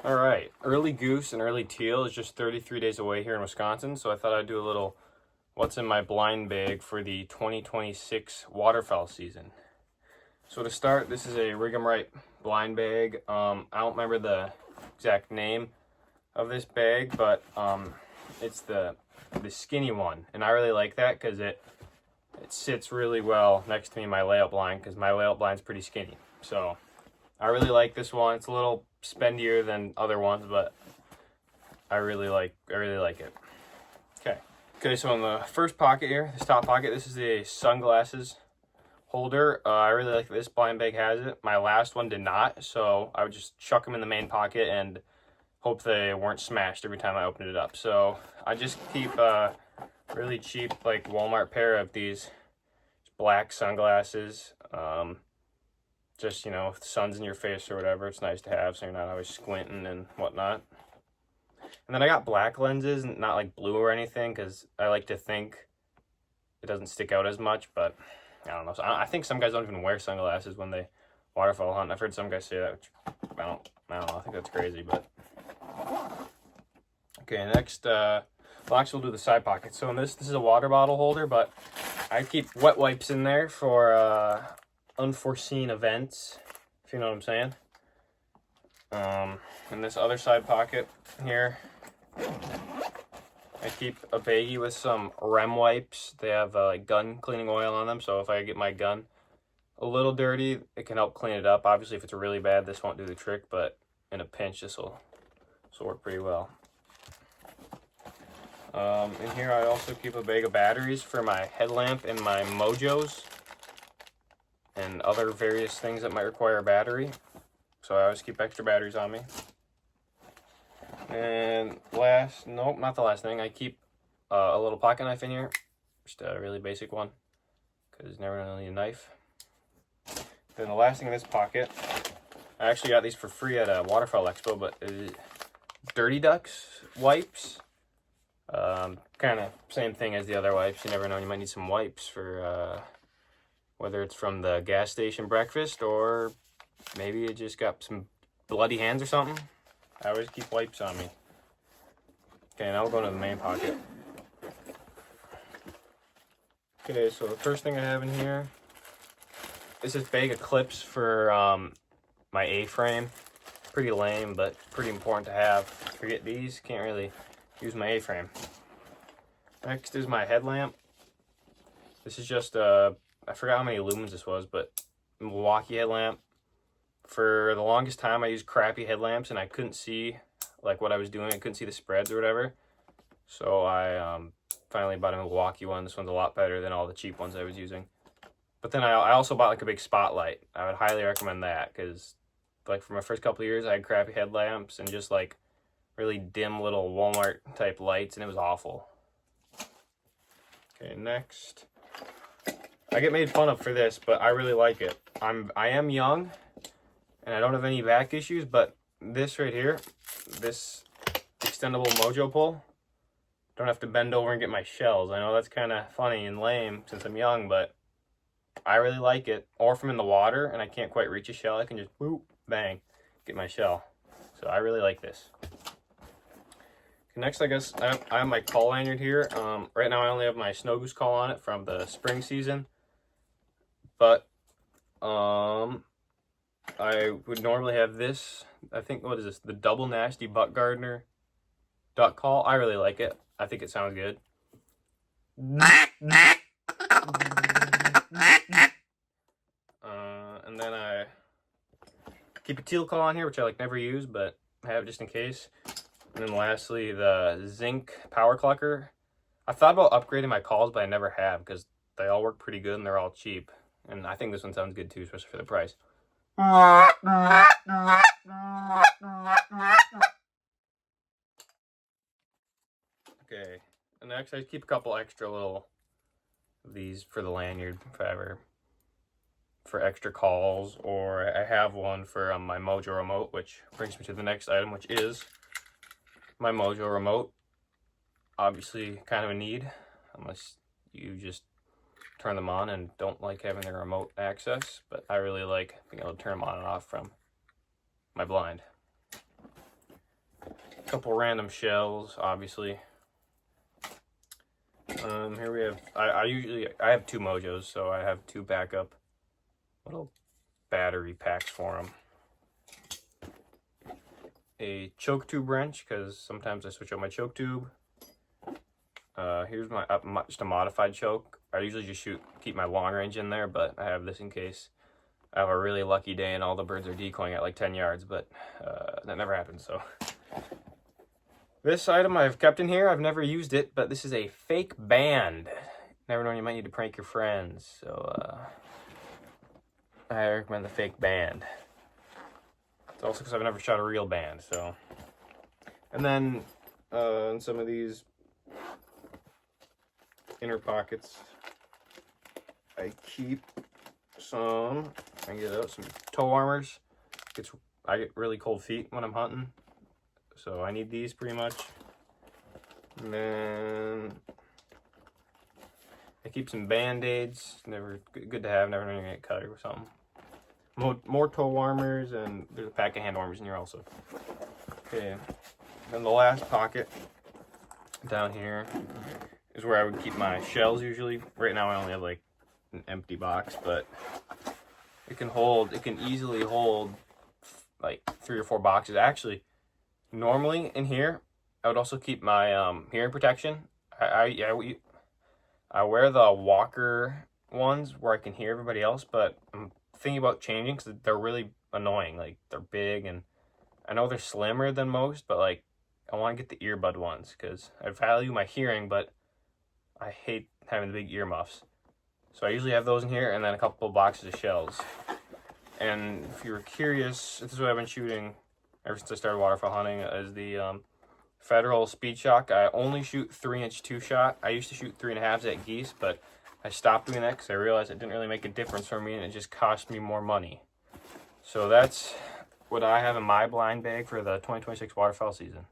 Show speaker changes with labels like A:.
A: All right, early goose and early teal is just 33 days away here in Wisconsin, so I thought I'd do a little what's in my blind bag for the 2026 waterfowl season. So to start, this is a Rig 'em Right blind bag. I don't remember the exact name of this bag, but it's the skinny one, and I really like that because it sits really well next to me in my layout blind, because my layout blind's pretty skinny. So I really like this one. It's a little spendier than other ones, but I really like it. Okay, so in the first pocket here, this top pocket, this is a sunglasses holder. I really like this blind bag has it. My last one did not, so I would just chuck them in the main pocket and hope they weren't smashed every time I opened it up. So I just keep a really cheap, like Walmart pair of these black sunglasses. Just, you know, if the sun's in your face or whatever, it's nice to have so you're not always squinting and whatnot. And then I got black lenses, not like blue or anything, because I like to think it doesn't stick out as much, but I don't know. So I think some guys don't even wear sunglasses when they waterfowl hunt. I've heard some guys say that, which I don't know. I think that's crazy, but okay, next, well, actually we'll do the side pocket. So in this is a water bottle holder, but I keep wet wipes in there for unforeseen events, if you know what I'm saying. In this other side pocket here, I keep a baggie with some REM wipes. They have like gun cleaning oil on them, so if I get my gun a little dirty, it can help clean it up. Obviously, if it's really bad, this won't do the trick, but in a pinch, this will work pretty well. In here, I also keep a bag of batteries for my headlamp and my mojos and other various things that might require a battery. So I always keep extra batteries on me. And not the last thing, I keep a little pocket knife in here. Just a really basic one, because never gonna need a knife. Then the last thing in this pocket, I actually got these for free at a Waterfowl Expo, but Dirty Ducks wipes. Kind of same thing as the other wipes. You never know, you might need some wipes for whether it's from the gas station breakfast or maybe you just got some bloody hands or something. I always keep wipes on me. Okay, now we'll go to the main pocket. Okay, so the first thing I have in here is this bag of clips for my A-frame. Pretty lame, but pretty important to have. Forget these, can't really use my A-frame. Next is my headlamp. This is just I forgot how many lumens this was, but Milwaukee headlamp. For the longest time, I used crappy headlamps, and I couldn't see like what I was doing. I couldn't see the spreads or whatever. So I finally bought a Milwaukee one. This one's a lot better than all the cheap ones I was using. But then I also bought like a big spotlight. I would highly recommend that, because like for my first couple of years, I had crappy headlamps and just like really dim little Walmart type lights, and it was awful. Okay, next. I get made fun of for this, but I really like it. I am young, and I don't have any back issues, but this right here, this extendable mojo pull, don't have to bend over and get my shells. I know that's kind of funny and lame since I'm young, but I really like it. Or if I'm in the water and I can't quite reach a shell, I can just whoop, bang, get my shell. So I really like this. Next, I guess I have my call lanyard here. Right now I only have my snow goose call on it from the spring season, but I would normally have this. I think, what is this? The Double Nasty Buck Gardner duck call. I really like it. I think it sounds good. And then I keep a teal call on here, which I like never use, but I have it just in case. And then lastly, the zinc power clucker. I thought about upgrading my calls, but I never have, because they all work pretty good and they're all cheap. And I think this one sounds good too, especially for the price. Okay, and next I keep a couple extra little of these for the lanyard, if I ever, for extra calls, or I have one for my Mojo remote, which brings me to the next item, which is my Mojo remote. Obviously kind of a need, unless you just turn them on and don't like having the remote access, but I really like being able to turn them on and off from my blind. couple random shells, obviously. Here we have, I have 2 Mojos, so I have 2 backup little battery packs for them. A choke tube wrench, because sometimes I switch out my choke tube. Here's my just a modified choke. I usually just keep my long range in there, but I have this in case I have a really lucky day and all the birds are decoying at like 10 yards, but that never happens, so. This item I've kept in here, I've never used it, but this is a fake band. Never know when you might need to prank your friends, so I recommend the fake band. It's also because I've never shot a real band, so. And then in some of these inner pockets, I keep some, I get out some toe warmers. I get really cold feet when I'm hunting, so I need these pretty much. And then I keep some band-aids. Never good to have. Never know you're gonna get cut or something. More toe warmers, and there's a pack of hand warmers in here also. Okay, then the last pocket down here is where I would keep my shells usually. Right now I only have like an empty box, but it can easily hold like 3 or 4 boxes. Actually, normally in here I would also keep my hearing protection. I wear the Walker ones where I can hear everybody else, but I'm thinking about changing because they're really annoying. Like, they're big, and I know they're slimmer than most, but like, I want to get the earbud ones because I value my hearing, but I hate having the big earmuffs. So I usually have those in here, and then a couple of boxes of shells. And if you were curious, this is what I've been shooting ever since I started waterfowl hunting, is the Federal Speed Shock. I only shoot 3-inch 2-shot. I used to shoot 3.5s at geese, but I stopped doing that because I realized it didn't really make a difference for me, and it just cost me more money. So that's what I have in my blind bag for the 2026 waterfowl season.